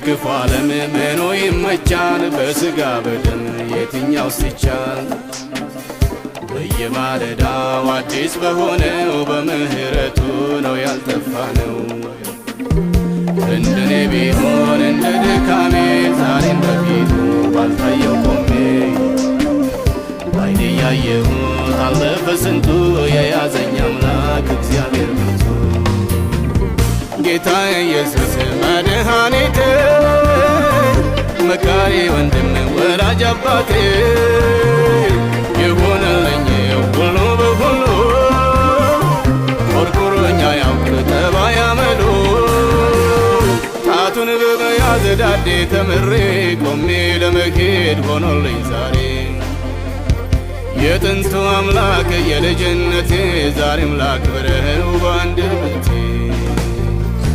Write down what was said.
ክፉ ዓለም ምኑ ይመቻል በሥጋ በደም የትኛውስ ይቻል በየማለዳው አዲስ በሆነው በምህረቱ ነው ያልጠፋነው እንደኔ ቢሆን እንደ ድካሜ ዛሬም በፊቱ ባልታየው ቆሜ ባይኔ ያየሁት አለፈ ስንቱ የያዘኝ አምላክ እግዚአብሔር ብርቱ ጌታዬ ኢየሱስ መድኃኒቴ መካሪ ወንድም ወላጅ አባቴ የሆነልኝ ሁሉ በሁሉ ኮርኩሮኛ ያውቅ ጠባይ አመሉ ጣቱን በመያዝ ዳዴ ተምሬ ቆሜ ለመሄድ ሆኖልኝ ዛሬ የጥንቱ አምላክ የልጅነቴ ዛሬም ላክብረው በአንደበቴ